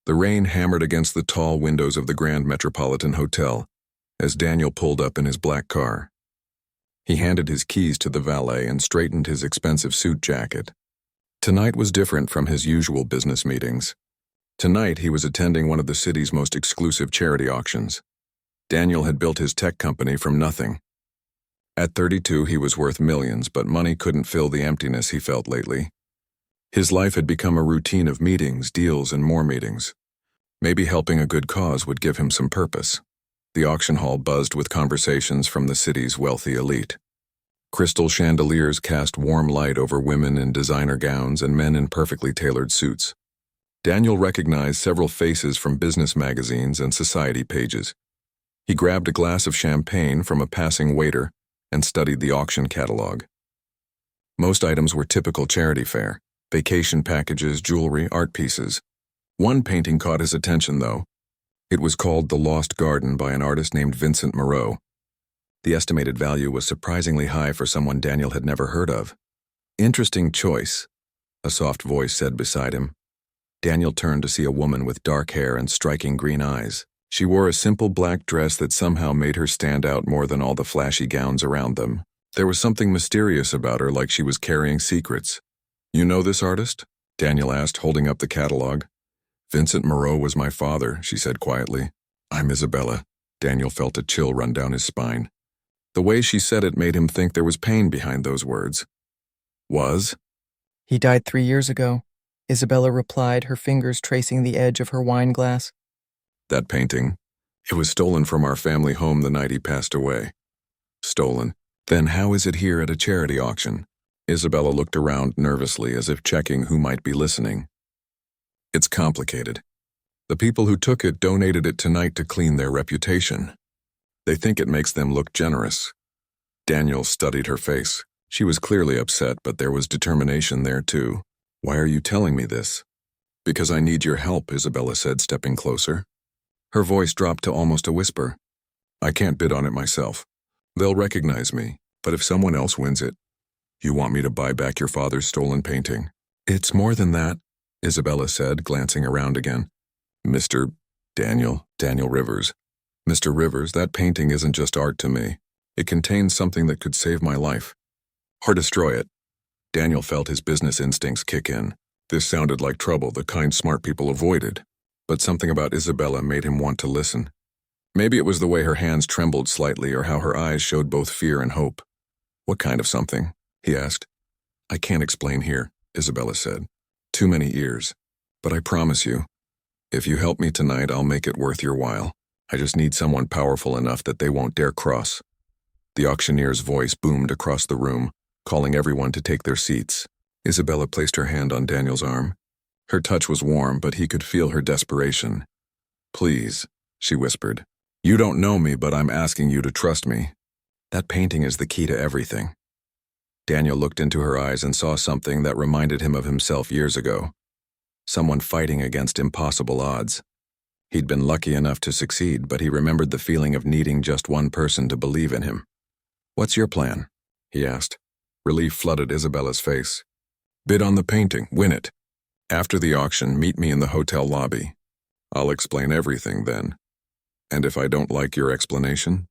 The rain hammered against the tall windows of the Grand Metropolitan Hotel as Daniel pulled up in his black car. He handed his keys to the valet and straightened his expensive suit jacket. Tonight was different from his usual business meetings. Tonight he was attending one of the city's most exclusive charity auctions. Daniel had built his tech company from nothing. At 32 he was worth millions, but money couldn't fill the emptiness he felt lately. His life had become a routine of meetings, deals, and more meetings. Maybe helping a good cause would give him some purpose. The auction hall buzzed with conversations from the city's wealthy elite. Crystal chandeliers cast warm light over women in designer gowns and men in perfectly tailored suits. Daniel recognized several faces from business magazines and society pages. He grabbed a glass of champagne from a passing waiter and studied the auction catalog. Most items were typical charity fare: vacation packages, jewelry, art pieces. One painting caught his attention, though. It was called The Lost Garden by an artist named Vincent Moreau. The estimated value was surprisingly high for someone Daniel had never heard of. "Interesting choice," a soft voice said beside him. Daniel turned to see a woman with dark hair and striking green eyes. She wore a simple black dress that somehow made her stand out more than all the flashy gowns around them. There was something mysterious about her, like she was carrying secrets. "You know this artist?" Daniel asked, holding up the catalog. "Vincent Moreau was my father," she said quietly. "I'm Isabella." Daniel felt a chill run down his spine. The way she said it made him think there was pain behind those words. Was? "He died 3 years ago," Isabella replied, her fingers tracing the edge of her wine glass. "That painting? It was stolen from our family home the night he passed away." "Stolen? Then how is it here at a charity auction?" Isabella looked around nervously, as if checking who might be listening. "It's complicated. The people who took it donated it tonight to clean their reputation. They think it makes them look generous." Daniel studied her face. She was clearly upset, but there was determination there too. "Why are you telling me this?" "Because I need your help," Isabella said, stepping closer. Her voice dropped to almost a whisper. "I can't bid on it myself. They'll recognize me, but if someone else wins it, you want me to buy back your father's stolen painting?" "It's more than that," Isabella said, glancing around again. "Mr. Daniel Rivers. Mr. Rivers, that painting isn't just art to me. It contains something that could save my life. Or destroy it." Daniel felt his business instincts kick in. This sounded like trouble the kind smart people avoided. But something about Isabella made him want to listen. Maybe it was the way her hands trembled slightly, or how her eyes showed both fear and hope. "What kind of something?" he asked. "I can't explain here," Isabella said. "Too many ears. But I promise you, if you help me tonight, I'll make it worth your while. I just need someone powerful enough that they won't dare cross." The auctioneer's voice boomed across the room, calling everyone to take their seats. Isabella placed her hand on Daniel's arm. Her touch was warm, but he could feel her desperation. "Please," she whispered. "You don't know me, but I'm asking you to trust me. That painting is the key to everything." Daniel looked into her eyes and saw something that reminded him of himself years ago. Someone fighting against impossible odds. He'd been lucky enough to succeed, but he remembered the feeling of needing just one person to believe in him. "What's your plan?" he asked. Relief flooded Isabella's face. "Bid on the painting, win it. After the auction, meet me in the hotel lobby. I'll explain everything then. And if I don't like your explanation,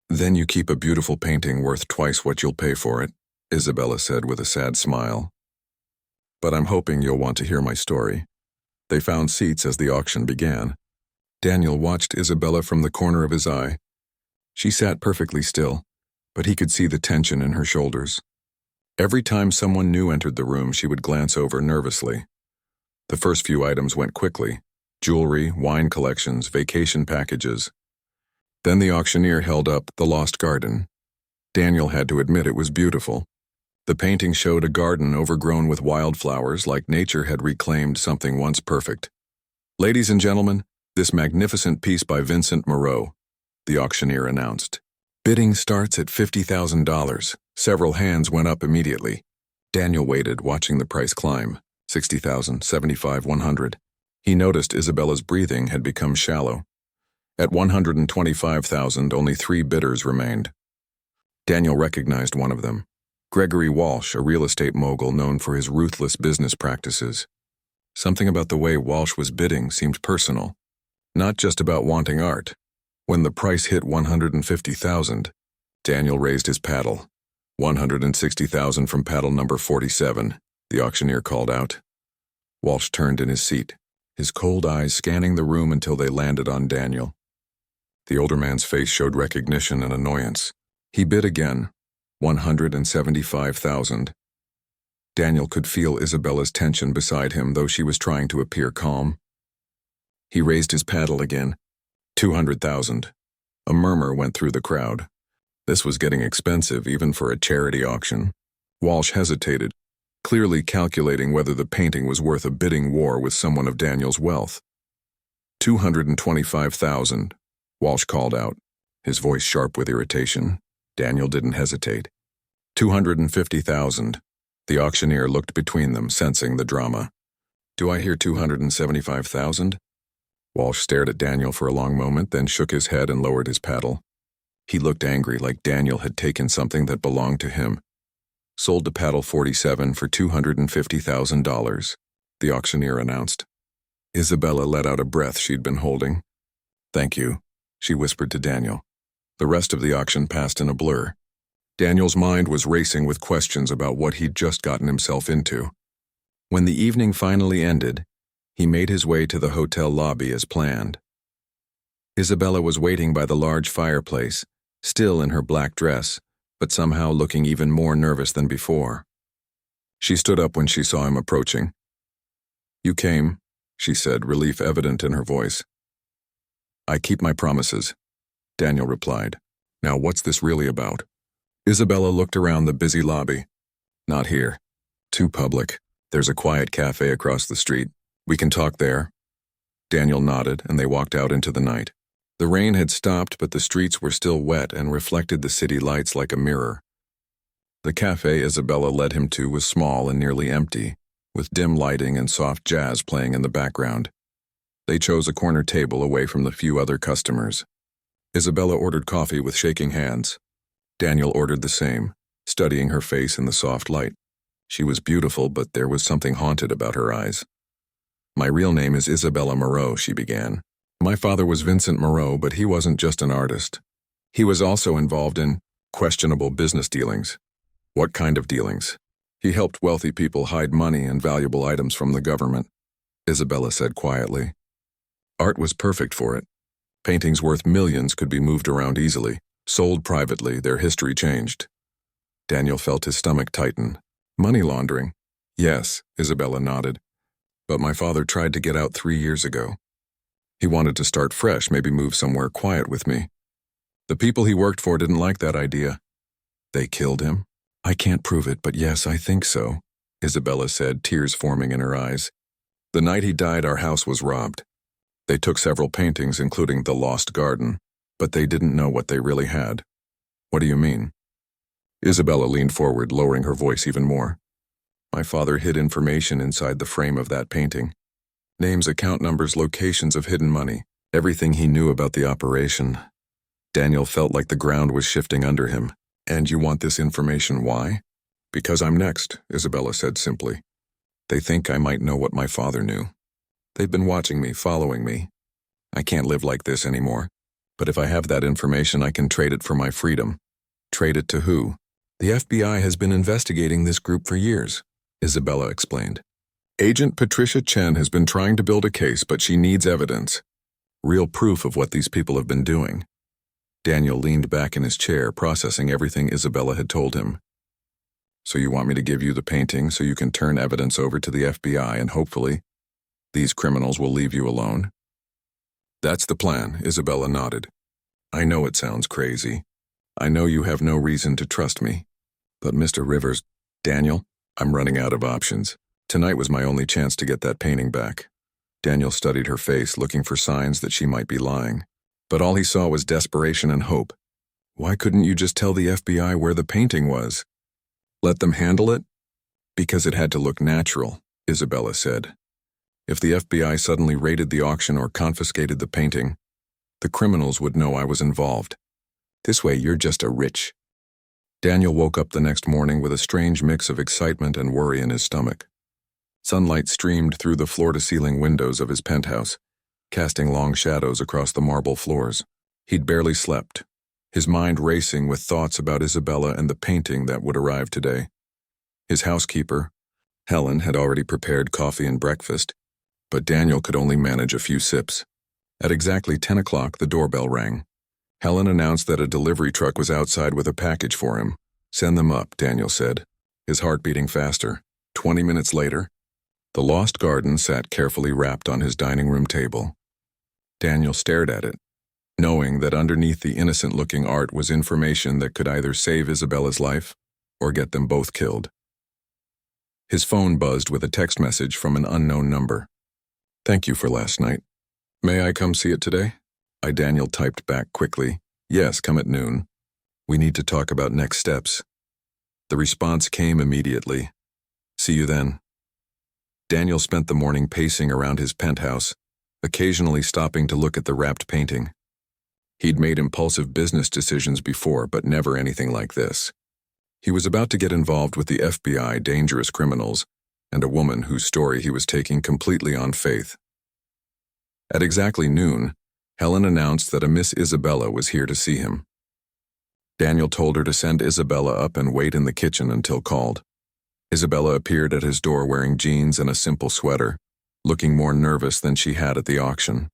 then you keep a beautiful painting worth twice what you'll pay for it," Isabella said with a sad smile. "But I'm hoping you'll want to hear my story." They found seats as the auction began. Daniel watched Isabella from the corner of his eye. She sat perfectly still, but he could see the tension in her shoulders. Every time someone new entered the room, she would glance over nervously. The first few items went quickly: jewelry, wine collections, vacation packages. Then the auctioneer held up The Lost Garden. Daniel had to admit it was beautiful. The painting showed a garden overgrown with wildflowers, like nature had reclaimed something once perfect. "Ladies and gentlemen, this magnificent piece by Vincent Moreau," the auctioneer announced. "Bidding starts at $50,000. Several hands went up immediately. Daniel waited, watching the price climb. 60,000, 75, 100. He noticed Isabella's breathing had become shallow. At 125,000, only 3 bidders remained. Daniel recognized one of them: Gregory Walsh, a real estate mogul known for his ruthless business practices. Something about the way Walsh was bidding seemed personal, not just about wanting art. When the price hit $150,000, Daniel raised his paddle. $160,000 from paddle number 47, the auctioneer called out. Walsh turned in his seat, his cold eyes scanning the room until they landed on Daniel. The older man's face showed recognition and annoyance. He bid again, $175,000. Daniel could feel Isabella's tension beside him, though she was trying to appear calm. He raised his paddle again, $200,000. A murmur went through the crowd. This was getting expensive, even for a charity auction. Walsh hesitated, clearly calculating whether the painting was worth a bidding war with someone of Daniel's wealth. $225,000, Walsh called out, his voice sharp with irritation. Daniel didn't hesitate. $250,000. The auctioneer looked between them, sensing the drama. Do I hear $275,000? Walsh stared at Daniel for a long moment, then shook his head and lowered his paddle. He looked angry, like Daniel had taken something that belonged to him. Sold to paddle 47 for $250,000, the auctioneer announced. Isabella let out a breath she'd been holding. Thank you, she whispered to Daniel. The rest of the auction passed in a blur. Daniel's mind was racing with questions about what he'd just gotten himself into. When the evening finally ended, he made his way to the hotel lobby as planned. Isabella was waiting by the large fireplace, still in her black dress, but somehow looking even more nervous than before. She stood up when she saw him approaching. You came, she said, relief evident in her voice. I keep my promises, Daniel replied. Now what's this really about? Isabella looked around the busy lobby. Not here. Too public. There's a quiet cafe across the street. We can talk there. Daniel nodded, and they walked out into the night. The rain had stopped, but the streets were still wet and reflected the city lights like a mirror. The cafe Isabella led him to was small and nearly empty, with dim lighting and soft jazz playing in the background. They chose a corner table away from the few other customers. Isabella ordered coffee with shaking hands. Daniel ordered the same, studying her face in the soft light. She was beautiful, but there was something haunted about her eyes. My real name is Isabella Moreau, she began. My father was Vincent Moreau, but he wasn't just an artist. He was also involved in questionable business dealings. What kind of dealings? He helped wealthy people hide money and valuable items from the government, Isabella said quietly. Art was perfect for it. Paintings worth millions could be moved around easily. Sold privately, their history changed. Daniel felt his stomach tighten. Money laundering? Yes, Isabella nodded. But my father tried to get out 3 years ago. He wanted to start fresh, maybe move somewhere quiet with me. The people he worked for didn't like that idea. They killed him? I can't prove it, but yes, I think so, Isabella said, tears forming in her eyes. The night he died, our house was robbed. They took several paintings, including The Lost Garden, but they didn't know what they really had. What do you mean? Isabella leaned forward, lowering her voice even more. My father hid information inside the frame of that painting. Names, account numbers, locations of hidden money, everything he knew about the operation. Daniel felt like the ground was shifting under him. And you want this information, why? Because I'm next, Isabella said simply. They think I might know what my father knew. They've been watching me, following me. I can't live like this anymore. But if I have that information, I can trade it for my freedom. Trade it to who? The FBI has been investigating this group for years, Isabella explained. Agent Patricia Chen has been trying to build a case, but she needs evidence. Real proof of what these people have been doing. Daniel leaned back in his chair, processing everything Isabella had told him. So you want me to give you the painting so you can turn evidence over to the FBI and hopefully these criminals will leave you alone? That's the plan, Isabella nodded. I know it sounds crazy. I know you have no reason to trust me. But Mr. Rivers, Daniel, I'm running out of options. Tonight was my only chance to get that painting back. Daniel studied her face, looking for signs that she might be lying. But all he saw was desperation and hope. Why couldn't you just tell the FBI where the painting was? Let them handle it? Because it had to look natural, Isabella said. If the FBI suddenly raided the auction or confiscated the painting, the criminals would know I was involved. This way you're just a rich. Daniel woke up the next morning with a strange mix of excitement and worry in his stomach. Sunlight streamed through the floor-to-ceiling windows of his penthouse, casting long shadows across the marble floors. He'd barely slept, his mind racing with thoughts about Isabella and the painting that would arrive today. His housekeeper, Helen, had already prepared coffee and breakfast, but Daniel could only manage a few sips. At exactly 10 o'clock, the doorbell rang. Helen announced that a delivery truck was outside with a package for him. "Send them up," Daniel said, his heart beating faster. 20 minutes later, the lost garden sat carefully wrapped on his dining room table. Daniel stared at it, knowing that underneath the innocent-looking art was information that could either save Isabella's life or get them both killed. His phone buzzed with a text message from an unknown number. "Thank you for last night. May I come see it today?" Daniel typed back quickly. "Yes, come at noon. We need to talk about next steps." The response came immediately. "See you then." Daniel spent the morning pacing around his penthouse, occasionally stopping to look at the wrapped painting. He'd made impulsive business decisions before, but never anything like this. He was about to get involved with the FBI, dangerous criminals, and a woman whose story he was taking completely on faith. At exactly noon, Helen announced that a Miss Isabella was here to see him. Daniel told her to send Isabella up and wait in the kitchen until called. Isabella appeared at his door wearing jeans and a simple sweater, looking more nervous than she had at the auction.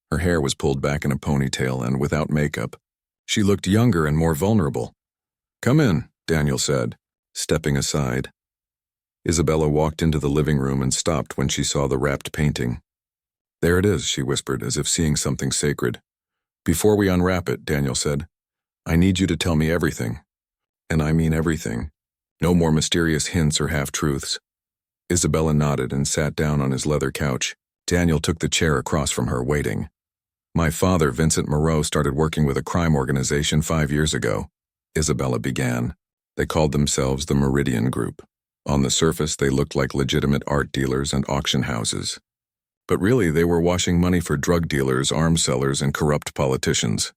Her hair was pulled back in a ponytail, and without makeup, she looked younger and more vulnerable. "Come in," Daniel said, stepping aside. Isabella walked into the living room and stopped when she saw the wrapped painting. "There it is," she whispered, as if seeing something sacred. "Before we unwrap it," Daniel said, "I need you to tell me everything. And I mean everything. No more mysterious hints or half-truths." Isabella nodded and sat down on his leather couch. Daniel took the chair across from her, waiting. "My father, Vincent Moreau, started working with a crime organization 5 years ago," Isabella began. "They called themselves the Meridian Group. On the surface, they looked like legitimate art dealers and auction houses. But really, they were washing money for drug dealers, arms sellers, and corrupt politicians."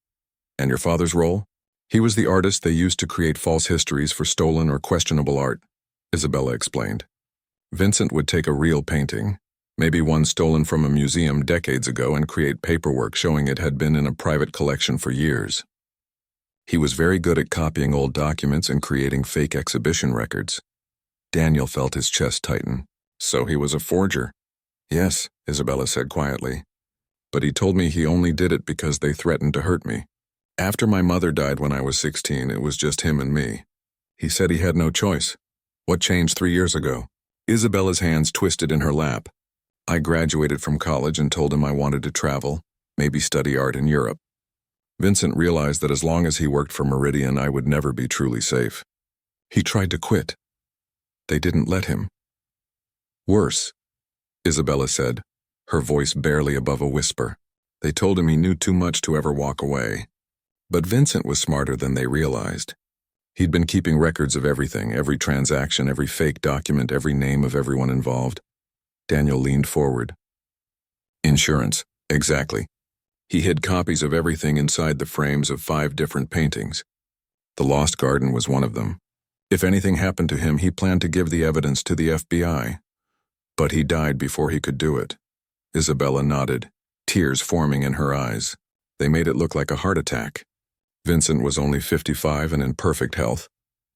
"And your father's role?" "He was the artist they used to create false histories for stolen or questionable art," Isabella explained. "Vincent would take a real painting, maybe one stolen from a museum decades ago, and create paperwork showing it had been in a private collection for years. He was very good at copying old documents and creating fake exhibition records." Daniel felt his chest tighten. "So he was a forger?" "Yes," Isabella said quietly. "But he told me he only did it because they threatened to hurt me. After my mother died when I was 16, it was just him and me. He said he had no choice." "What changed 3 years ago?" Isabella's hands twisted in her lap. "I graduated from college and told him I wanted to travel, maybe study art in Europe. Vincent realized that as long as he worked for Meridian, I would never be truly safe. He tried to quit. They didn't let him." "Worse," Isabella said, her voice barely above a whisper. "They told him he knew too much to ever walk away. But Vincent was smarter than they realized. He'd been keeping records of everything, every transaction, every fake document, every name of everyone involved." Daniel leaned forward. "Insurance, exactly. He hid copies of everything inside the frames of 5 different paintings. The Lost Garden was one of them. If anything happened to him, he planned to give the evidence to the FBI. But he died before he could do it." Isabella nodded, tears forming in her eyes. "They made it look like a heart attack. Vincent was only 55 and in perfect health,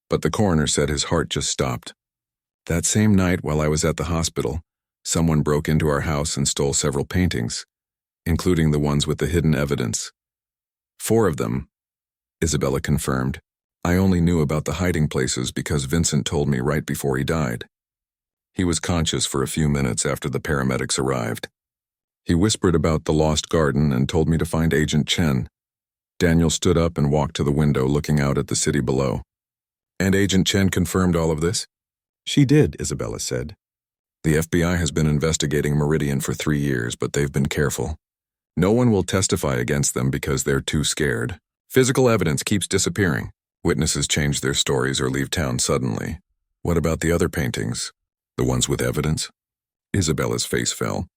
but the coroner said his heart just stopped. That same night, while I was at the hospital, someone broke into our house and stole several paintings, including the ones with the hidden evidence. 4 of them," Isabella confirmed. "I only knew about the hiding places because Vincent told me right before he died. He was conscious for a few minutes after the paramedics arrived. He whispered about the Lost Garden and told me to find Agent Chen." Daniel stood up and walked to the window, looking out at the city below. "And Agent Chen confirmed all of this?" "She did," Isabella said. "The FBI has been investigating Meridian for 3 years, but they've been careful. No one will testify against them because they're too scared. Physical evidence keeps disappearing. Witnesses change their stories or leave town suddenly. What about the other paintings? The ones with evidence?" Isabella's face fell.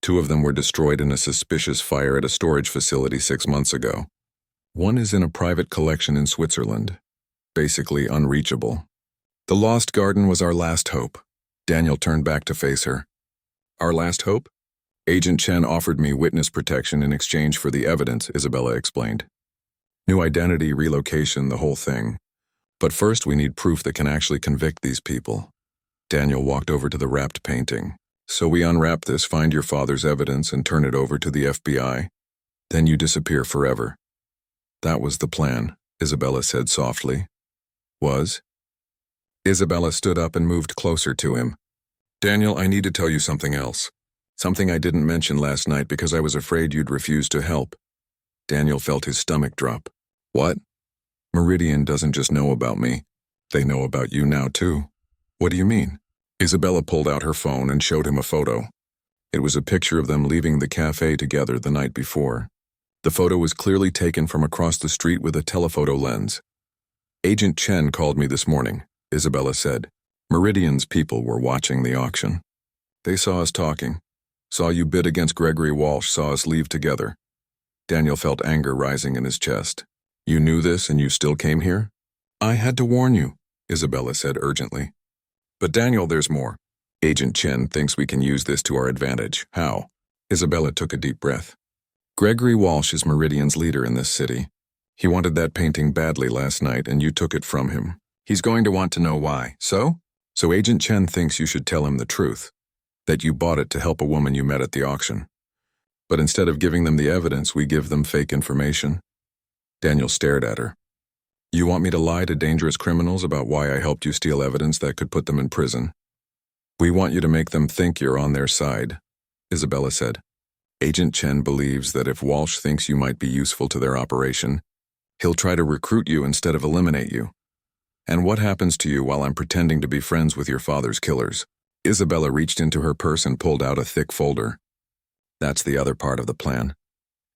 2 of them were destroyed in a suspicious fire at a storage facility 6 months ago. One is in a private collection in Switzerland, basically unreachable. The Lost Garden was our last hope. Daniel turned back to face her. Our last hope? Agent Chen offered me witness protection in exchange for the evidence, Isabella explained. New identity, relocation, the whole thing. But first we need proof that can actually convict these people. Daniel walked over to the wrapped painting. So we unwrap this, find your father's evidence, and turn it over to the FBI. Then you disappear forever. That was the plan, Isabella said softly. Was? Isabella stood up and moved closer to him. Daniel, I need to tell you something else. Something I didn't mention last night because I was afraid you'd refuse to help. Daniel felt his stomach drop. What? Meridian doesn't just know about me. They know about you now, too. What do you mean? Isabella pulled out her phone and showed him a photo. It was a picture of them leaving the cafe together the night before. The photo was clearly taken from across the street with a telephoto lens. Agent Chen called me this morning, Isabella said. Meridian's people were watching the auction. They saw us talking. Saw you bid against Gregory Walsh, saw us leave together. Daniel felt anger rising in his chest. You knew this and you still came here? I had to warn you, Isabella said urgently. But Daniel, there's more. Agent Chen thinks we can use this to our advantage. How? Isabella took a deep breath. Gregory Walsh is Meridian's leader in this city. He wanted that painting badly last night and you took it from him. He's going to want to know why. So Agent Chen thinks you should tell him the truth. That you bought it to help a woman you met at the auction. But instead of giving them the evidence, we give them fake information. Daniel stared at her. You want me to lie to dangerous criminals about why I helped you steal evidence that could put them in prison? We want you to make them think you're on their side, Isabella said. Agent Chen believes that if Walsh thinks you might be useful to their operation, he'll try to recruit you instead of eliminate you. And what happens to you while I'm pretending to be friends with your father's killers? Isabella reached into her purse and pulled out a thick folder. That's the other part of the plan.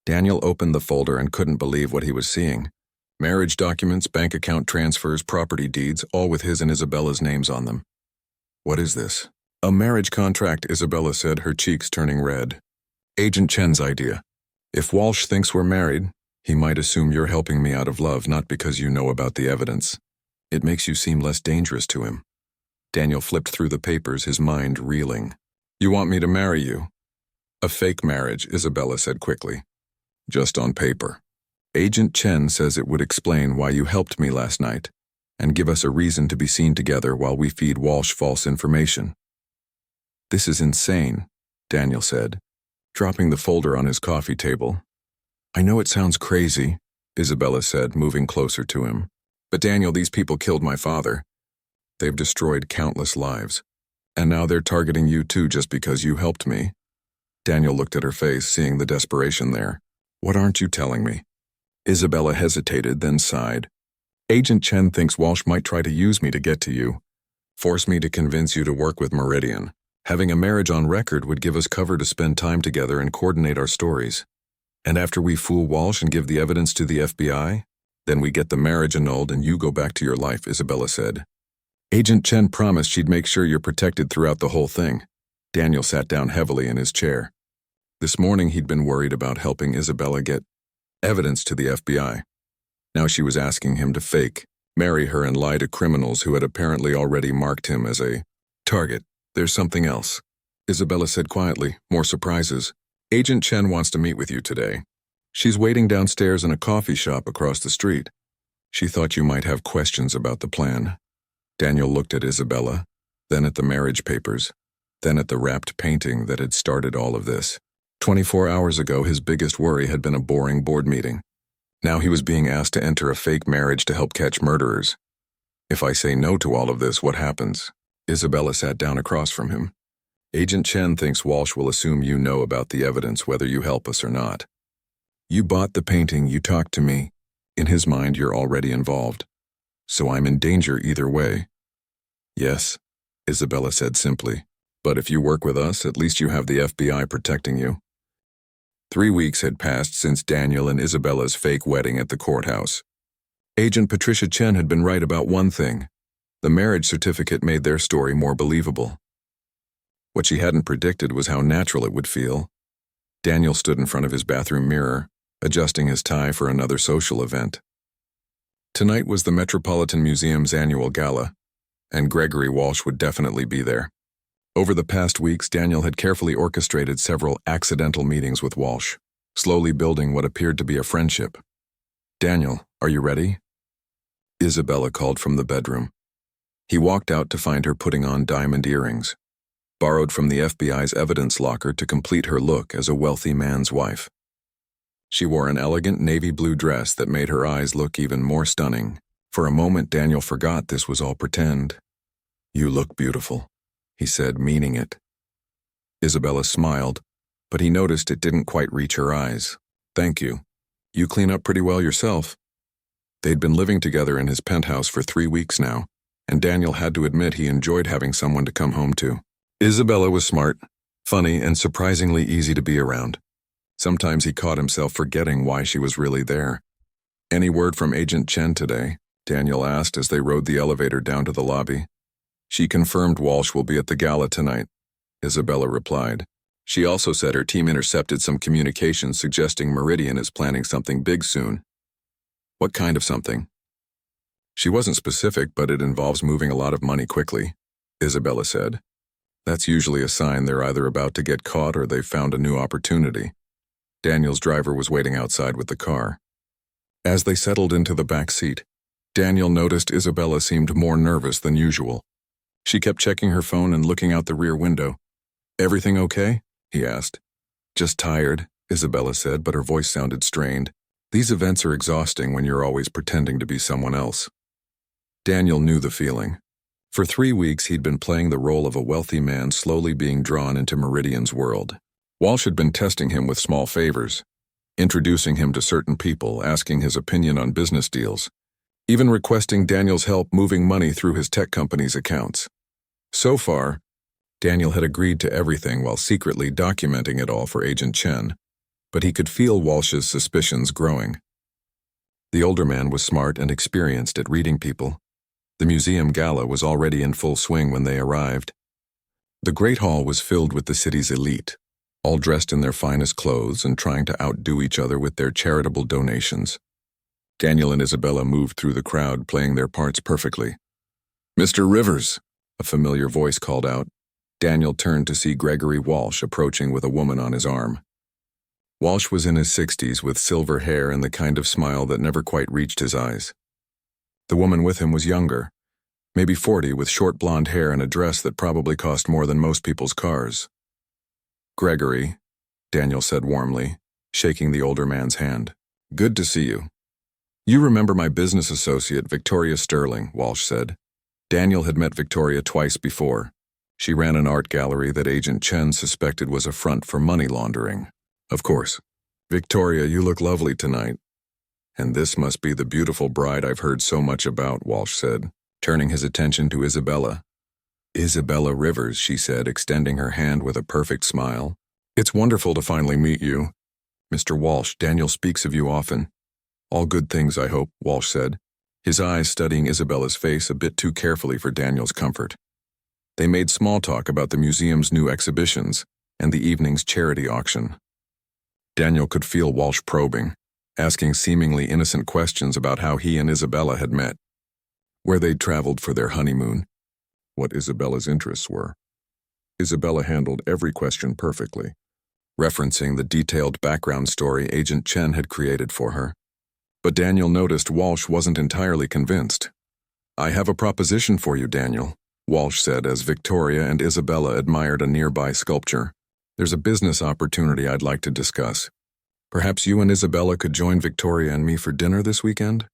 Daniel opened the folder and couldn't believe what he was seeing. Marriage documents, bank account transfers, property deeds, all with his and Isabella's names on them. What is this? A marriage contract, Isabella said, her cheeks turning red. Agent Chen's idea. If Walsh thinks we're married, he might assume you're helping me out of love, not because you know about the evidence. It makes you seem less dangerous to him. Daniel flipped through the papers, his mind reeling. You want me to marry you? A fake marriage, Isabella said quickly. Just on paper. Agent Chen says it would explain why you helped me last night, and give us a reason to be seen together while we feed Walsh false information. This is insane, Daniel said, dropping the folder on his coffee table. I know it sounds crazy, Isabella said, moving closer to him. But Daniel, these people killed my father. They've destroyed countless lives. And now they're targeting you too just because you helped me. Daniel looked at her face, seeing the desperation there. What aren't you telling me? Isabella hesitated, then sighed. Agent Chen thinks Walsh might try to use me to get to you. Force me to convince you to work with Meridian. Having a marriage on record would give us cover to spend time together and coordinate our stories. And after we fool Walsh and give the evidence to the FBI, then we get the marriage annulled and you go back to your life, Isabella said. Agent Chen promised she'd make sure you're protected throughout the whole thing. Daniel sat down heavily in his chair. This morning he'd been worried about helping Isabella get evidence to the FBI. Now she was asking him to fake, marry her and lie to criminals who had apparently already marked him as a target. There's something else, Isabella said quietly, more surprises. Agent Chen wants to meet with you today. She's waiting downstairs in a coffee shop across the street. She thought you might have questions about the plan. Daniel looked at Isabella, then at the marriage papers, then at the wrapped painting that had started all of this. 24 hours ago, his biggest worry had been a boring board meeting. Now he was being asked to enter a fake marriage to help catch murderers. If I say no to all of this, what happens? Isabella sat down across from him. Agent Chen thinks Walsh will assume you know about the evidence whether you help us or not. You bought the painting, you talked to me. In his mind, you're already involved. So I'm in danger either way. Yes, Isabella said simply. But if you work with us, at least you have the FBI protecting you. 3 weeks had passed since Daniel and Isabella's fake wedding at the courthouse. Agent Patricia Chen had been right about one thing. The marriage certificate made their story more believable. What she hadn't predicted was how natural it would feel. Daniel stood in front of his bathroom mirror, adjusting his tie for another social event. Tonight was the Metropolitan Museum's annual gala, and Gregory Walsh would definitely be there. Over the past weeks, Daniel had carefully orchestrated several accidental meetings with Walsh, slowly building what appeared to be a friendship. "Daniel, are you ready?" Isabella called from the bedroom. He walked out to find her putting on diamond earrings, borrowed from the FBI's evidence locker to complete her look as a wealthy man's wife. She wore an elegant navy blue dress that made her eyes look even more stunning. For a moment, Daniel forgot this was all pretend. "You look beautiful," he said, meaning it. Isabella smiled, but he noticed it didn't quite reach her eyes. "Thank you. You clean up pretty well yourself." They'd been living together in his penthouse for 3 weeks now, and Daniel had to admit he enjoyed having someone to come home to. Isabella was smart, funny, and surprisingly easy to be around. Sometimes he caught himself forgetting why she was really there. "Any word from Agent Chen today?" Daniel asked as they rode the elevator down to the lobby. "She confirmed Walsh will be at the gala tonight," Isabella replied. "She also said her team intercepted some communications suggesting Meridian is planning something big soon." "What kind of something?" "She wasn't specific, but it involves moving a lot of money quickly," Isabella said. "That's usually a sign they're either about to get caught or they've found a new opportunity." Daniel's driver was waiting outside with the car. As they settled into the back seat, Daniel noticed Isabella seemed more nervous than usual. She kept checking her phone and looking out the rear window. "Everything okay?" he asked. "Just tired," Isabella said, but her voice sounded strained. "These events are exhausting when you're always pretending to be someone else." Daniel knew the feeling. For 3 weeks, he'd been playing the role of a wealthy man slowly being drawn into Meridian's world. Walsh had been testing him with small favors, introducing him to certain people, asking his opinion on business deals, even requesting Daniel's help moving money through his tech company's accounts. So far, Daniel had agreed to everything while secretly documenting it all for Agent Chen, but he could feel Walsh's suspicions growing. The older man was smart and experienced at reading people. The museum gala was already in full swing when they arrived. The Great Hall was filled with the city's elite, all dressed in their finest clothes and trying to outdo each other with their charitable donations. Daniel and Isabella moved through the crowd, playing their parts perfectly. "Mr. Rivers," a familiar voice called out. Daniel turned to see Gregory Walsh approaching with a woman on his arm. Walsh was in his 60s with silver hair and the kind of smile that never quite reached his eyes. The woman with him was younger, maybe 40, with short blonde hair and a dress that probably cost more than most people's cars. "Gregory," Daniel said warmly, shaking the older man's hand. "Good to see you." "You remember my business associate, Victoria Sterling," Walsh said. Daniel had met Victoria twice before. She ran an art gallery that Agent Chen suspected was a front for money laundering. "Of course. Victoria, you look lovely tonight." "And this must be the beautiful bride I've heard so much about," Walsh said, turning his attention to Isabella. "Isabella Rivers," she said, extending her hand with a perfect smile. "It's wonderful to finally meet you. Mr. Walsh, Daniel speaks of you often." "All good things, I hope," Walsh said, his eyes studying Isabella's face a bit too carefully for Daniel's comfort. They made small talk about the museum's new exhibitions and the evening's charity auction. Daniel could feel Walsh probing, asking seemingly innocent questions about how he and Isabella had met, where they'd traveled for their honeymoon, what Isabella's interests were. Isabella handled every question perfectly, referencing the detailed background story Agent Chen had created for her. But Daniel noticed Walsh wasn't entirely convinced. "I have a proposition for you, Daniel," Walsh said as Victoria and Isabella admired a nearby sculpture. "There's a business opportunity I'd like to discuss. Perhaps you and Isabella could join Victoria and me for dinner this weekend?"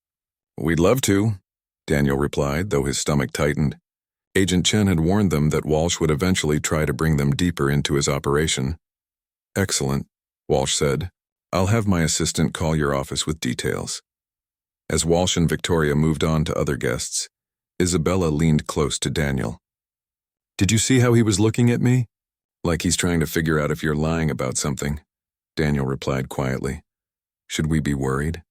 "We'd love to," Daniel replied, though his stomach tightened. Agent Chen had warned them that Walsh would eventually try to bring them deeper into his operation. "Excellent," Walsh said. "I'll have my assistant call your office with details." As Walsh and Victoria moved on to other guests, Isabella leaned close to Daniel. "Did you see how he was looking at me? Like he's trying to figure out if you're lying about something," Daniel replied quietly. "Should we be worried?"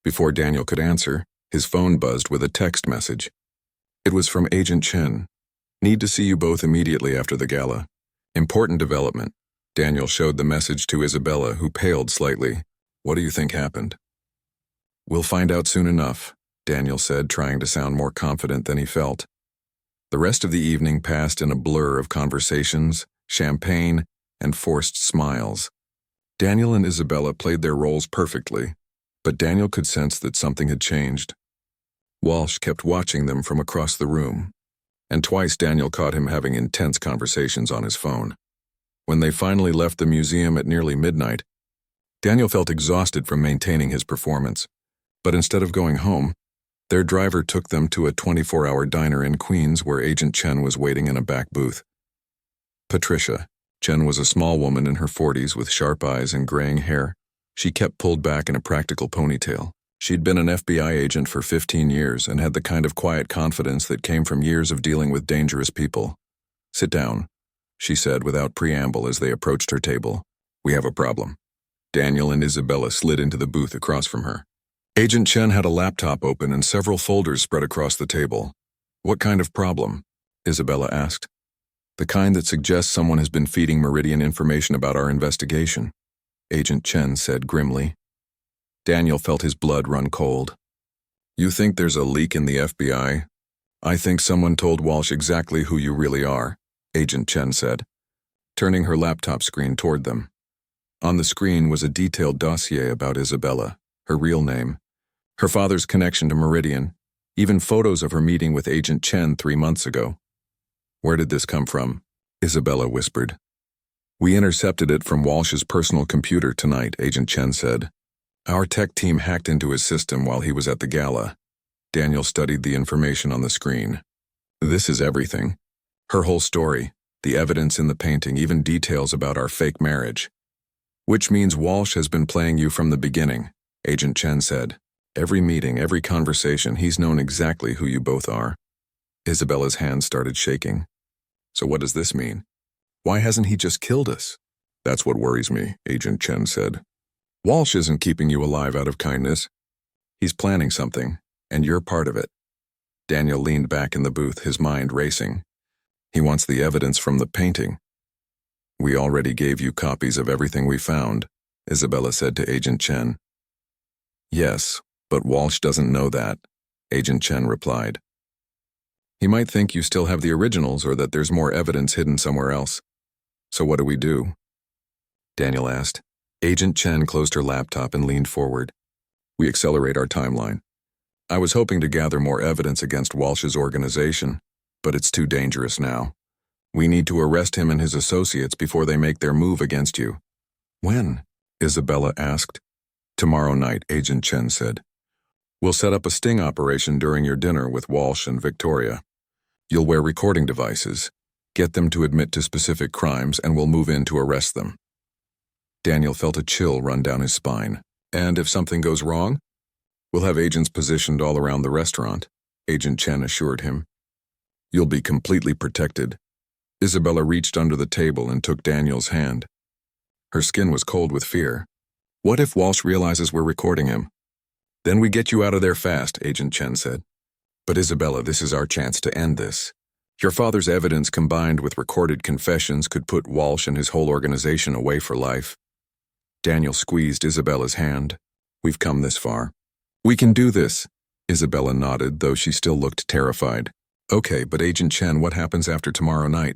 Before Daniel could answer, his phone buzzed with a text message. It was from Agent Chen. "Need to see you both immediately after the gala. Important development." Daniel showed the message to Isabella, who paled slightly. "What do you think happened?" "We'll find out soon enough," Daniel said, trying to sound more confident than he felt. The rest of the evening passed in a blur of conversations, champagne, and forced smiles. Daniel and Isabella played their roles perfectly, but Daniel could sense that something had changed. Walsh kept watching them from across the room, and twice Daniel caught him having intense conversations on his phone. When they finally left the museum at nearly midnight, Daniel felt exhausted from maintaining his performance, but instead of going home, their driver took them to a 24-hour diner in Queens where Agent Chen was waiting in a back booth. Patricia. Chen was a small woman in her 40s with sharp eyes and graying hair. She kept pulled back in a practical ponytail. She'd been an FBI agent for 15 years and had the kind of quiet confidence that came from years of dealing with dangerous people. "Sit down," she said without preamble as they approached her table. "We have a problem." Daniel and Isabella slid into the booth across from her. Agent Chen had a laptop open and several folders spread across the table. "What kind of problem?" Isabella asked. "The kind that suggests someone has been feeding Meridian information about our investigation," Agent Chen said grimly. Daniel felt his blood run cold. "You think there's a leak in the FBI? I think someone told Walsh exactly who you really are," Agent Chen said, turning her laptop screen toward them. On the screen was a detailed dossier about Isabella, her real name, her father's connection to Meridian, even photos of her meeting with Agent Chen 3 months ago. "Where did this come from?" Isabella whispered. "We intercepted it from Walsh's personal computer tonight," Agent Chen said. "Our tech team hacked into his system while he was at the gala." Daniel studied the information on the screen. "This is everything. Her whole story, the evidence in the painting, even details about our fake marriage." "Which means Walsh has been playing you from the beginning," Agent Chen said. "Every meeting, every conversation, he's known exactly who you both are." Isabella's hands started shaking. "So what does this mean? Why hasn't he just killed us?" "That's what worries me," Agent Chen said. "Walsh isn't keeping you alive out of kindness. He's planning something, and you're part of it." Daniel leaned back in the booth, his mind racing. "He wants the evidence from the painting." "We already gave you copies of everything we found," Isabella said to Agent Chen. "Yes, but Walsh doesn't know that," Agent Chen replied. "He might think you still have the originals or that there's more evidence hidden somewhere else. So what do we do?" Daniel asked. Agent Chen closed her laptop and leaned forward. "We accelerate our timeline. I was hoping to gather more evidence against Walsh's organization, but it's too dangerous now. We need to arrest him and his associates before they make their move against you." "When?" Isabella asked. "Tomorrow night," Agent Chen said. "We'll set up a sting operation during your dinner with Walsh and Victoria. You'll wear recording devices, get them to admit to specific crimes, and we'll move in to arrest them." Daniel felt a chill run down his spine. "And if something goes wrong?" "We'll have agents positioned all around the restaurant," Agent Chen assured him. "You'll be completely protected." Isabella reached under the table and took Daniel's hand. Her skin was cold with fear. "What if Walsh realizes we're recording him?" "Then we get you out of there fast," Agent Chen said. "But Isabella, this is our chance to end this. Your father's evidence combined with recorded confessions could put Walsh and his whole organization away for life." Daniel squeezed Isabella's hand. "We've come this far. We can do this." Isabella nodded, though she still looked terrified. "Okay, but Agent Chen, what happens after tomorrow night?"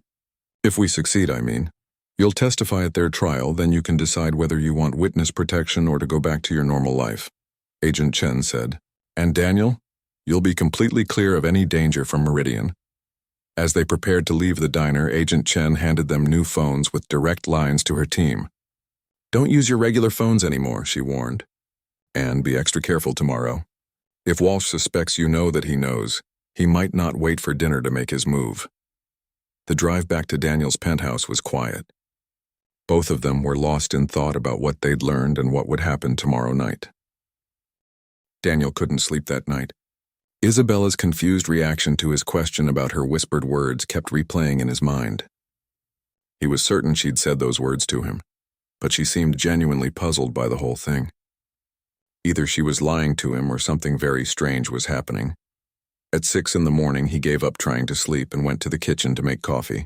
"If we succeed, I mean. You'll testify at their trial, then you can decide whether you want witness protection or to go back to your normal life," Agent Chen said. "And Daniel, you'll be completely clear of any danger from Meridian." As they prepared to leave the diner, Agent Chen handed them new phones with direct lines to her team. "Don't use your regular phones anymore," she warned. "And be extra careful tomorrow. If Walsh suspects you know that he knows, he might not wait for dinner to make his move." The drive back to Daniel's penthouse was quiet. Both of them were lost in thought about what they'd learned and what would happen tomorrow night. Daniel couldn't sleep that night. Isabella's confused reaction to his question about her whispered words kept replaying in his mind. He was certain she'd said those words to him, but she seemed genuinely puzzled by the whole thing. Either she was lying to him or something very strange was happening. At 6 in the morning, he gave up trying to sleep and went to the kitchen to make coffee.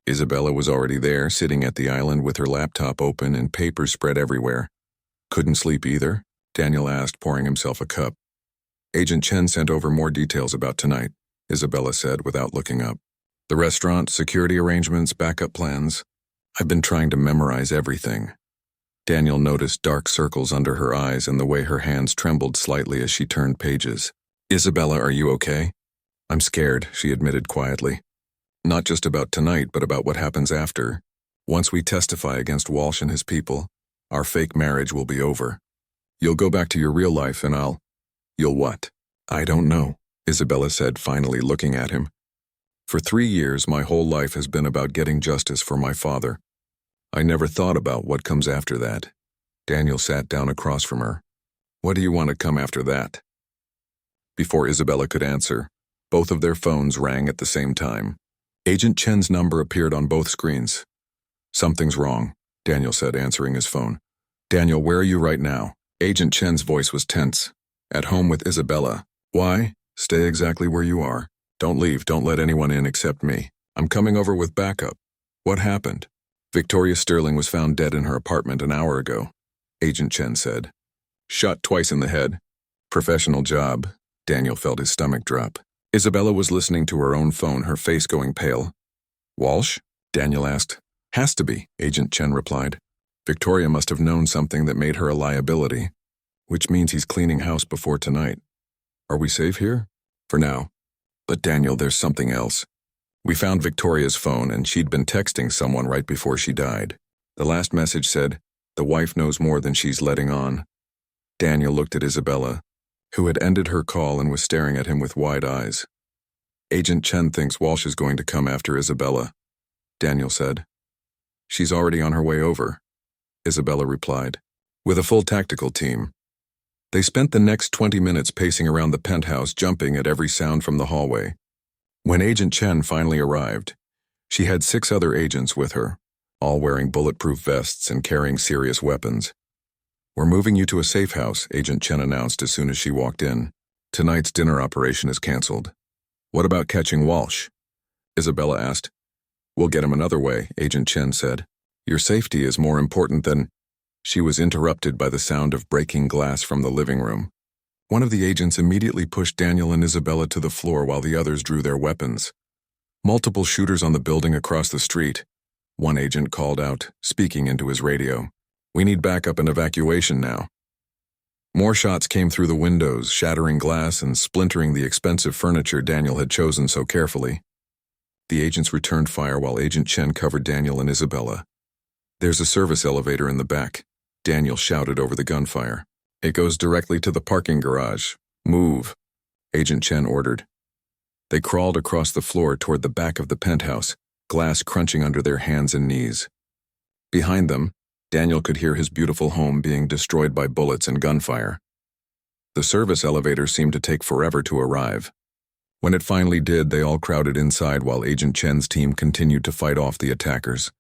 Isabella was already there, sitting at the island with her laptop open and papers spread everywhere. "Couldn't sleep either?" Daniel asked, pouring himself a cup. "Agent Chen sent over more details about tonight. Isabella said without looking up. The restaurant, security arrangements, backup plans. I've been trying to memorize everything. Daniel noticed dark circles under her eyes and the way her hands trembled slightly as she turned pages. Isabella, are you okay? I'm scared, she admitted quietly. Not just about tonight, but about what happens after. Once we testify against Walsh and his people, our fake marriage will be over. You'll go back to your real life and You'll what? I don't know, Isabella said, finally looking at him. For 3 years, my whole life has been about getting justice for my father. I never thought about what comes after that. Daniel sat down across from her. What do you want to come after that? Before Isabella could answer, both of their phones rang at the same time. Agent Chen's number appeared on both screens. Something's wrong, Daniel said, answering his phone. Daniel, where are you right now? Agent Chen's voice was tense. At home with Isabella. Why? Stay exactly where you are. Don't leave, don't let anyone in except me. I'm coming over with backup. What happened? Victoria Sterling was found dead in her apartment an hour ago, Agent Chen said. Shot twice in the head. Professional job. Daniel felt his stomach drop. Isabella was listening to her own phone, her face going pale. Walsh? Daniel asked. Has to be, Agent Chen replied. Victoria must have known something that made her a liability, which means he's cleaning house before tonight. Are we safe here? For now. But Daniel, there's something else. We found Victoria's phone and she'd been texting someone right before she died. The last message said, the wife knows more than she's letting on. Daniel looked at Isabella, who had ended her call and was staring at him with wide eyes. Agent Chen thinks Walsh is going to come after Isabella, Daniel said. She's already on her way over, Isabella replied, with a full tactical team. They spent the next 20 minutes pacing around the penthouse, jumping at every sound from the hallway. When Agent Chen finally arrived, she had 6 other agents with her, all wearing bulletproof vests and carrying serious weapons. We're moving you to a safe house, Agent Chen announced as soon as she walked in. Tonight's dinner operation is canceled. What about catching Walsh? Isabella asked. We'll get him another way, Agent Chen said. Your safety is more important than... She was interrupted by the sound of breaking glass from the living room. One of the agents immediately pushed Daniel and Isabella to the floor while the others drew their weapons. Multiple shooters on the building across the street. One agent called out, speaking into his radio. We need backup and evacuation now. More shots came through the windows, shattering glass and splintering the expensive furniture Daniel had chosen so carefully. The agents returned fire while Agent Chen covered Daniel and Isabella. There's a service elevator in the back, Daniel shouted over the gunfire. It goes directly to the parking garage. Move, Agent Chen ordered. They crawled across the floor toward the back of the penthouse, glass crunching under their hands and knees. Behind them, Daniel could hear his beautiful home being destroyed by bullets and gunfire. The service elevator seemed to take forever to arrive. When it finally did, they all crowded inside while Agent Chen's team continued to fight off the attackers.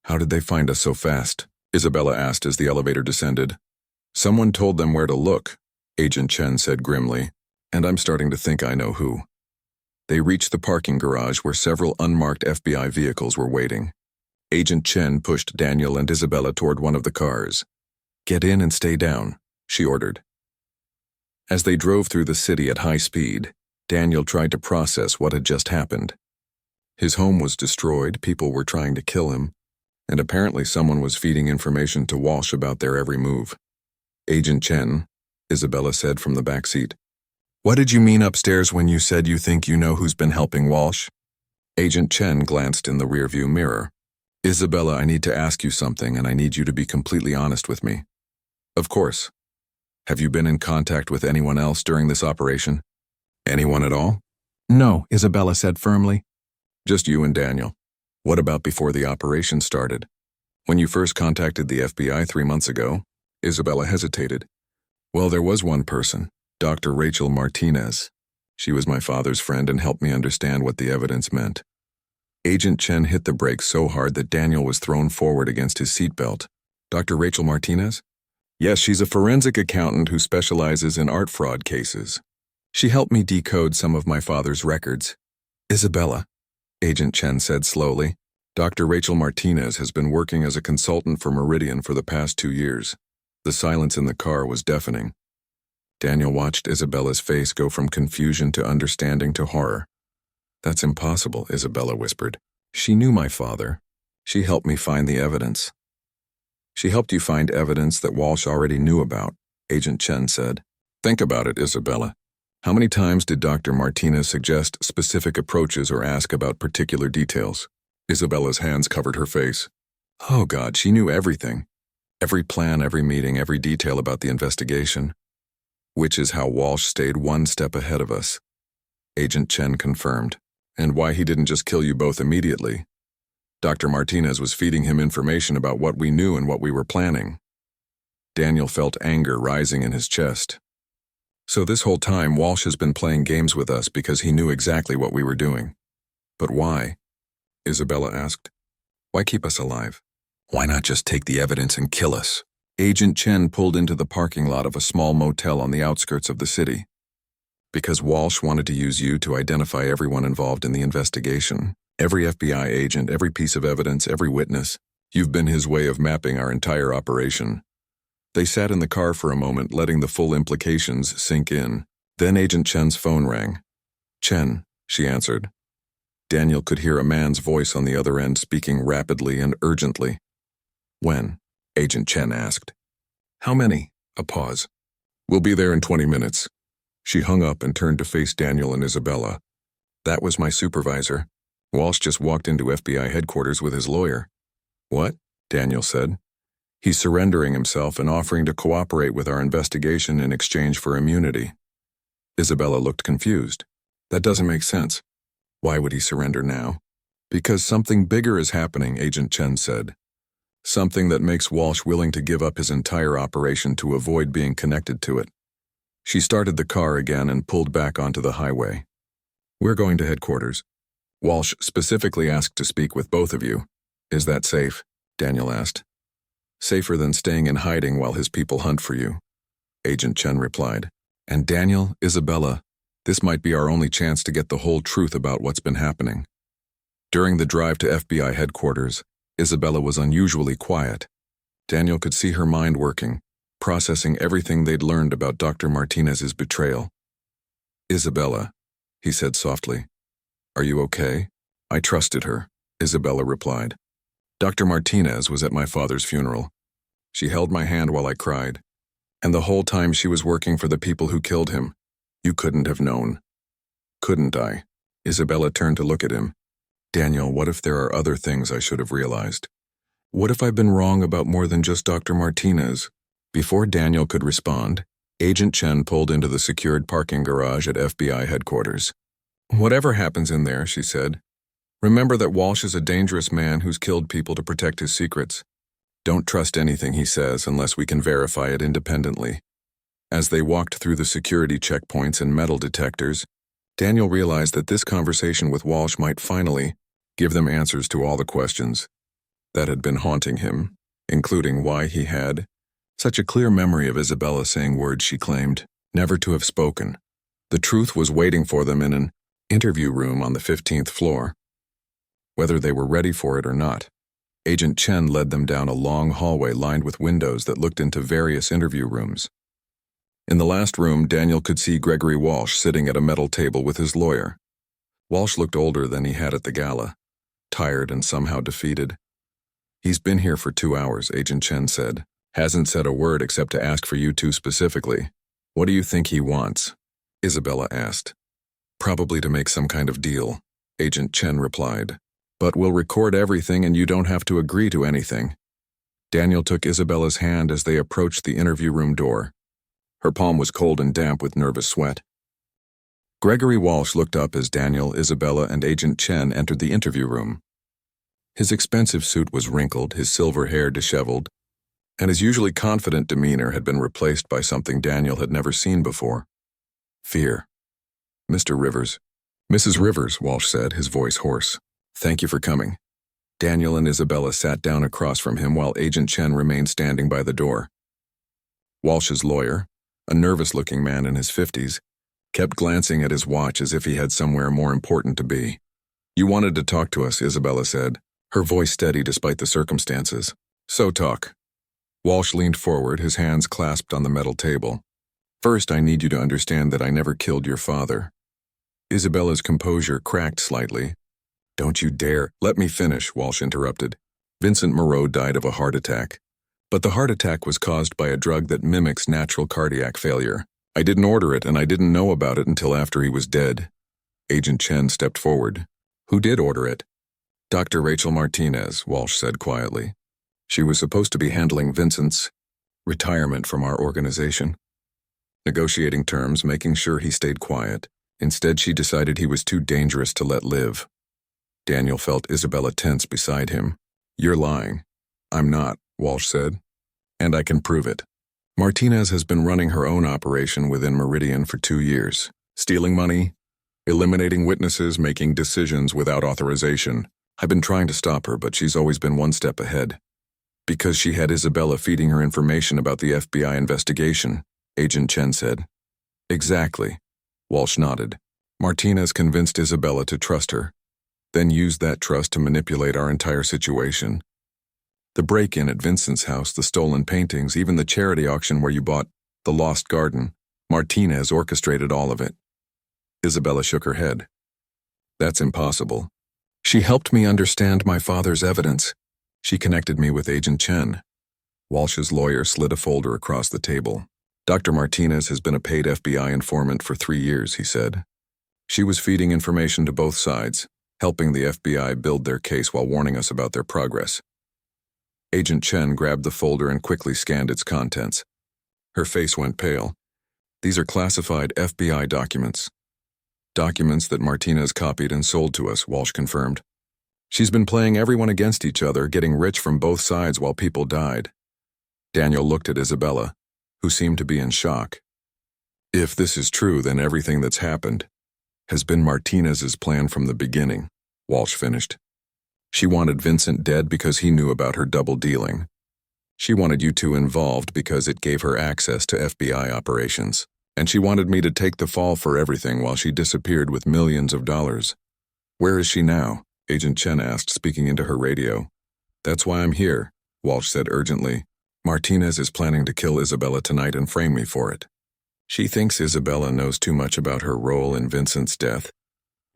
How did they find us so fast? Isabella asked as the elevator descended. Someone told them where to look, Agent Chen said grimly, and I'm starting to think I know who. They reached the parking garage where several unmarked FBI vehicles were waiting. Agent Chen pushed Daniel and Isabella toward one of the cars. Get in and stay down, she ordered. As they drove through the city at high speed, Daniel tried to process what had just happened. His home was destroyed, people were trying to kill him, and apparently someone was feeding information to Walsh about their every move. Agent Chen, Isabella said from the back seat. What did you mean upstairs when you said you think you know who's been helping Walsh? Agent Chen glanced in the rearview mirror. Isabella, I need to ask you something, and I need you to be completely honest with me. Of course. Have you been in contact with anyone else during this operation? Anyone at all? No, Isabella said firmly. Just you and Daniel. What about before the operation started? When you first contacted the FBI 3 months ago, Isabella hesitated. Well, there was one person, Dr. Rachel Martinez. She was my father's friend and helped me understand what the evidence meant. Agent Chen hit the brakes so hard that Daniel was thrown forward against his seatbelt. Dr. Rachel Martinez? Yes, she's a forensic accountant who specializes in art fraud cases. She helped me decode some of my father's records. Isabella, Agent Chen said slowly, Dr. Rachel Martinez has been working as a consultant for Meridian for the past 2 years. The silence in the car was deafening. Daniel watched Isabella's face go from confusion to understanding to horror. That's impossible, Isabella whispered. She knew my father. She helped me find the evidence. She helped you find evidence that Walsh already knew about, Agent Chen said. Think about it, Isabella. How many times did Dr. Martinez suggest specific approaches or ask about particular details? Isabella's hands covered her face. Oh God, she knew everything. Every plan, every meeting, every detail about the investigation. Which is how Walsh stayed one step ahead of us. Agent Chen confirmed. And why he didn't just kill you both immediately. Dr. Martinez was feeding him information about what we knew and what we were planning. Daniel felt anger rising in his chest. So this whole time, Walsh has been playing games with us because he knew exactly what we were doing. But why? Isabella asked. Why keep us alive? Why not just take the evidence and kill us? Agent Chen pulled into the parking lot of a small motel on the outskirts of the city. Because Walsh wanted to use you to identify everyone involved in the investigation. Every FBI agent, every piece of evidence, every witness. You've been his way of mapping our entire operation. They sat in the car for a moment, letting the full implications sink in. Then Agent Chen's phone rang. Chen, she answered. Daniel could hear a man's voice on the other end speaking rapidly and urgently. When? Agent Chen asked. How many? A pause. We'll be there in 20 minutes. She hung up and turned to face Daniel and Isabella. That was my supervisor. Walsh just walked into FBI headquarters with his lawyer. What? Daniel said. He's surrendering himself and offering to cooperate with our investigation in exchange for immunity. Isabella looked confused. That doesn't make sense. Why would he surrender now? Because something bigger is happening, Agent Chen said. Something that makes Walsh willing to give up his entire operation to avoid being connected to it. She started the car again and pulled back onto the highway. We're going to headquarters. Walsh specifically asked to speak with both of you. Is that safe? Daniel asked. Safer than staying in hiding while his people hunt for you, Agent Chen replied. And Daniel, Isabella, this might be our only chance to get the whole truth about what's been happening. During the drive to FBI headquarters, Isabella was unusually quiet. Daniel could see her mind working, processing everything they'd learned about Dr. Martinez's betrayal. Isabella, he said softly. Are you okay? I trusted her, Isabella replied. Dr. Martinez was at my father's funeral. She held my hand while I cried. And the whole time she was working for the people who killed him. You couldn't have known. Couldn't I? Isabella turned to look at him. Daniel, what if there are other things I should have realized? What if I've been wrong about more than just Dr. Martinez? Before Daniel could respond, Agent Chen pulled into the secured parking garage at FBI headquarters. Whatever happens in there, she said, remember that Walsh is a dangerous man who's killed people to protect his secrets. Don't trust anything he says unless we can verify it independently. As they walked through the security checkpoints and metal detectors, Daniel realized that this conversation with Walsh might finally give them answers to all the questions that had been haunting him, including why he had such a clear memory of Isabella saying words she claimed never to have spoken. The truth was waiting for them in an interview room on the 15th floor. Whether they were ready for it or not, Agent Chen led them down a long hallway lined with windows that looked into various interview rooms. In the last room, Daniel could see Gregory Walsh sitting at a metal table with his lawyer. Walsh looked older than he had at the gala, tired and somehow defeated. He's been here for 2 hours, Agent Chen said. Hasn't said a word except to ask for you two specifically. What do you think he wants? Isabella asked. Probably to make some kind of deal, Agent Chen replied. But we'll record everything and you don't have to agree to anything. Daniel took Isabella's hand as they approached the interview room door. Her palm was cold and damp with nervous sweat. Gregory Walsh looked up as Daniel, Isabella, and Agent Chen entered the interview room. His expensive suit was wrinkled, his silver hair disheveled, and his usually confident demeanor had been replaced by something Daniel had never seen before. Fear. Mr. Rivers. Mrs. Rivers, Walsh said, his voice hoarse. Thank you for coming. Daniel and Isabella sat down across from him while Agent Chen remained standing by the door. Walsh's lawyer, a nervous-looking man in his 50s, kept glancing at his watch as if he had somewhere more important to be. You wanted to talk to us, Isabella said, her voice steady despite the circumstances. So talk. Walsh leaned forward, his hands clasped on the metal table. First, I need you to understand that I never killed your father. Isabella's composure cracked slightly. Don't you dare. Let me finish, Walsh interrupted. Vincent Moreau died of a heart attack. But the heart attack was caused by a drug that mimics natural cardiac failure. I didn't order it, and I didn't know about it until after he was dead. Agent Chen stepped forward. Who did order it? Dr. Rachel Martinez, Walsh said quietly. She was supposed to be handling Vincent's retirement from our organization, negotiating terms, making sure he stayed quiet. Instead, she decided he was too dangerous to let live. Daniel felt Isabella tense beside him. You're lying. I'm not, Walsh said. And I can prove it. Martinez has been running her own operation within Meridian for 2 years, stealing money, eliminating witnesses, making decisions without authorization. I've been trying to stop her, but she's always been one step ahead. Because she had Isabella feeding her information about the FBI investigation, Agent Chen said. Exactly. Walsh nodded. Martinez convinced Isabella to trust her, then used that trust to manipulate our entire situation. The break-in at Vincent's house, the stolen paintings, even the charity auction where you bought The Lost Garden. Martinez orchestrated all of it. Isabella shook her head. That's impossible. She helped me understand my father's evidence. She connected me with Agent Chen. Walsh's lawyer slid a folder across the table. Dr. Martinez has been a paid FBI informant for 3 years, he said. She was feeding information to both sides, helping the FBI build their case while warning us about their progress. Agent Chen grabbed the folder and quickly scanned its contents. Her face went pale. These are classified FBI documents. Documents that Martinez copied and sold to us, Walsh confirmed. She's been playing everyone against each other, getting rich from both sides while people died. Daniel looked at Isabella, who seemed to be in shock. If this is true, then everything that's happened has been Martinez's plan from the beginning, Walsh finished. She wanted Vincent dead because he knew about her double dealing. She wanted you two involved because it gave her access to FBI operations. And she wanted me to take the fall for everything while she disappeared with millions of dollars. Where is she now? Agent Chen asked, speaking into her radio. That's why I'm here, Walsh said urgently. Martinez is planning to kill Isabella tonight and frame me for it. She thinks Isabella knows too much about her role in Vincent's death.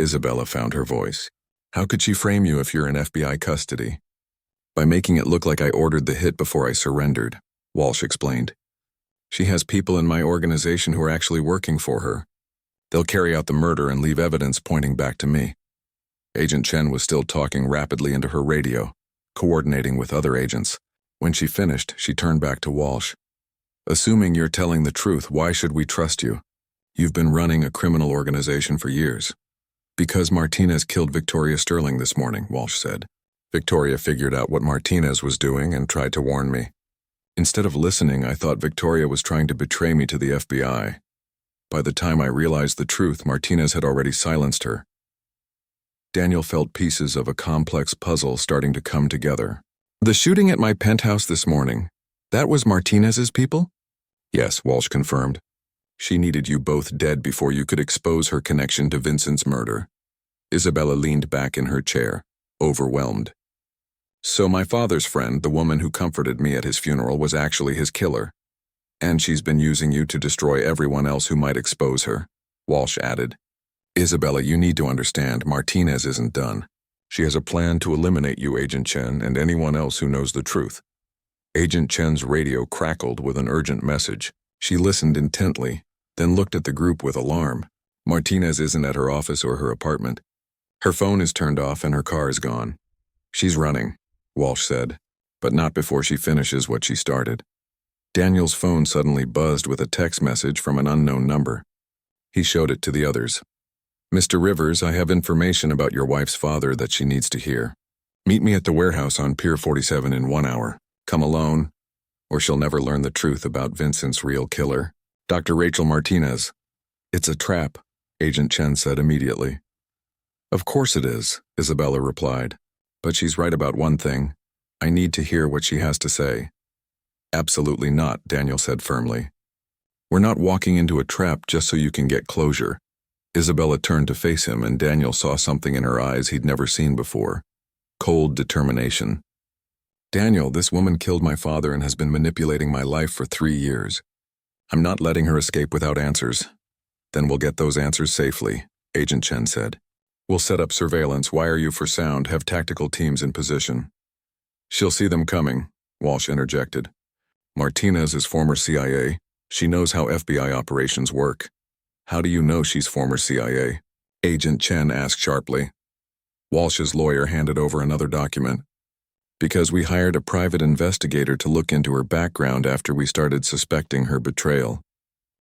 Isabella found her voice. How could she frame you if you're in FBI custody? By making it look like I ordered the hit before I surrendered, Walsh explained. She has people in my organization who are actually working for her. They'll carry out the murder and leave evidence pointing back to me. Agent Chen was still talking rapidly into her radio, coordinating with other agents. When she finished, she turned back to Walsh. Assuming you're telling the truth, why should we trust you? You've been running a criminal organization for years. Because Martinez killed Victoria Sterling this morning, Walsh said. Victoria figured out what Martinez was doing and tried to warn me. Instead of listening, I thought Victoria was trying to betray me to the FBI. By the time I realized the truth, Martinez had already silenced her. Daniel felt pieces of a complex puzzle starting to come together. The shooting at my penthouse this morning, that was Martinez's people? Yes, Walsh confirmed. She needed you both dead before you could expose her connection to Vincent's murder. Isabella leaned back in her chair, overwhelmed. So my father's friend, the woman who comforted me at his funeral, was actually his killer. And she's been using you to destroy everyone else who might expose her, Walsh added. Isabella, you need to understand, Martinez isn't done. She has a plan to eliminate you, Agent Chen, and anyone else who knows the truth. Agent Chen's radio crackled with an urgent message. She listened intently, then looked at the group with alarm. Martinez isn't at her office or her apartment. Her phone is turned off and her car is gone. She's running, Walsh said, but not before she finishes what she started. Daniel's phone suddenly buzzed with a text message from an unknown number. He showed it to the others. Mr. Rivers, I have information about your wife's father that she needs to hear. Meet me at the warehouse on Pier 47 in 1 hour. Come alone, or she'll never learn the truth about Vincent's real killer. Dr. Rachel Martinez. It's a trap, Agent Chen said immediately. Of course it is, Isabella replied. But she's right about one thing. I need to hear what she has to say. Absolutely not, Daniel said firmly. We're not walking into a trap just so you can get closure. Isabella turned to face him, and Daniel saw something in her eyes he'd never seen before. Cold determination. Daniel, this woman killed my father and has been manipulating my life for 3 years. I'm not letting her escape without answers. Then we'll get those answers safely. Agent Chen said. We'll set up surveillance, wire you for sound, have tactical teams in position. She'll see them coming, Walsh interjected. Martinez is former CIA. She knows how FBI operations work. How do you know she's former CIA? Agent Chen asked sharply. Walsh's lawyer handed over another document. Because we hired a private investigator to look into her background after we started suspecting her betrayal.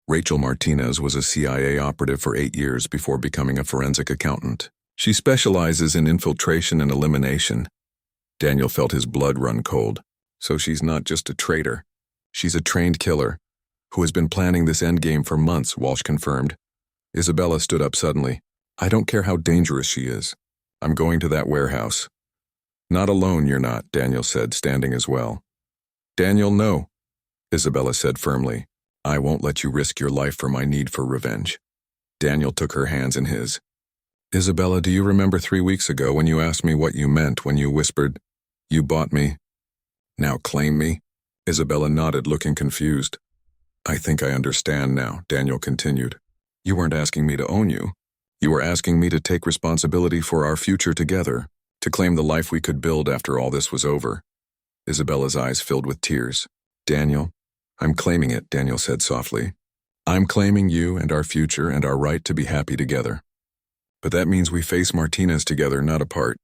Rachel Martinez was a CIA operative for 8 years before becoming a forensic accountant. She specializes in infiltration and elimination. Daniel felt his blood run cold. So she's not just a traitor. She's a trained killer, who has been planning this endgame for months, Walsh confirmed. Isabella stood up suddenly. I don't care how dangerous she is. I'm going to that warehouse. Not alone, you're not, Daniel said, standing as well. Daniel, no, Isabella said firmly. I won't let you risk your life for my need for revenge. Daniel took her hands in his. Isabella, do you remember 3 weeks ago when you asked me what you meant when you whispered, you bought me? Now claim me? Isabella nodded, looking confused. I think I understand now, Daniel continued. You weren't asking me to own you. You were asking me to take responsibility for our future together, to claim the life we could build after all this was over. Isabella's eyes filled with tears. Daniel, I'm claiming it, Daniel said softly. I'm claiming you and our future and our right to be happy together. But that means we face Martinez together, not apart.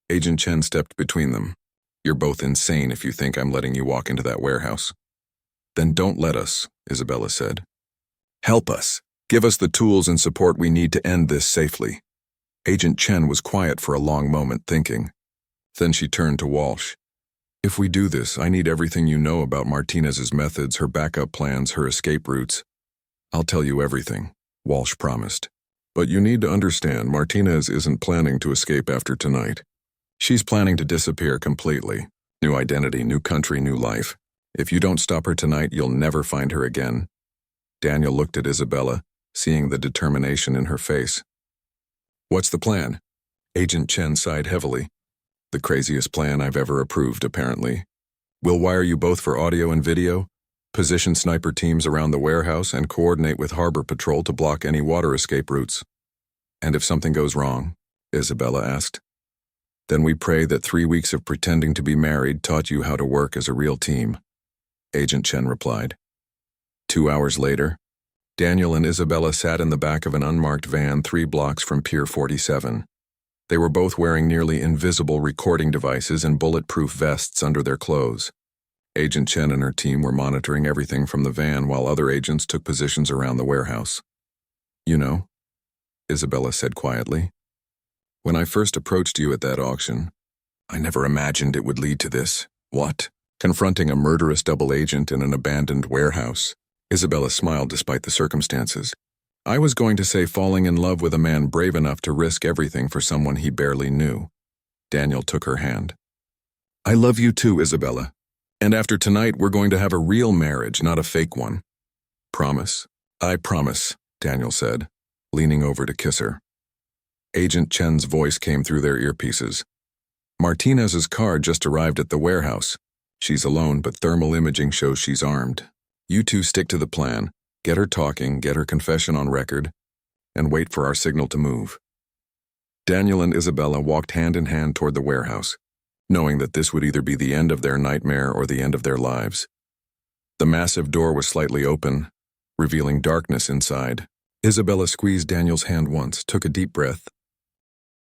Agent Chen stepped between them. You're both insane if you think I'm letting you walk into that warehouse. Then don't let us, Isabella said. Help us. Give us the tools and support we need to end this safely. Agent Chen was quiet for a long moment, thinking. Then she turned to Walsh. If we do this, I need everything you know about Martinez's methods, her backup plans, her escape routes. I'll tell you everything, Walsh promised. But you need to understand, Martinez isn't planning to escape after tonight. She's planning to disappear completely. New identity, new country, new life. If you don't stop her tonight, you'll never find her again. Daniel looked at Isabella, seeing the determination in her face. What's the plan? Agent Chen sighed heavily. The craziest plan I've ever approved, apparently. We'll wire you both for audio and video, position sniper teams around the warehouse, and coordinate with Harbor Patrol to block any water escape routes. And if something goes wrong? Isabella asked. Then we pray that 3 weeks of pretending to be married taught you how to work as a real team. Agent Chen replied. 2 hours later, Daniel and Isabella sat in the back of an unmarked van 3 blocks from Pier 47. They were both wearing nearly invisible recording devices and bulletproof vests under their clothes. Agent Chen and her team were monitoring everything from the van while other agents took positions around the warehouse. You know, Isabella said quietly, when I first approached you at that auction, I never imagined it would lead to this. What? Confronting a murderous double agent in an abandoned warehouse. Isabella smiled despite the circumstances. I was going to say falling in love with a man brave enough to risk everything for someone he barely knew. Daniel took her hand. I love you too, Isabella. And after tonight, we're going to have a real marriage, not a fake one. Promise? I promise, Daniel said, leaning over to kiss her. Agent Chen's voice came through their earpieces. Martinez's car just arrived at the warehouse. She's alone, but thermal imaging shows she's armed. You two stick to the plan, get her talking, get her confession on record, and wait for our signal to move. Daniel and Isabella walked hand in hand toward the warehouse, knowing that this would either be the end of their nightmare or the end of their lives. The massive door was slightly open, revealing darkness inside. Isabella squeezed Daniel's hand once, took a deep breath,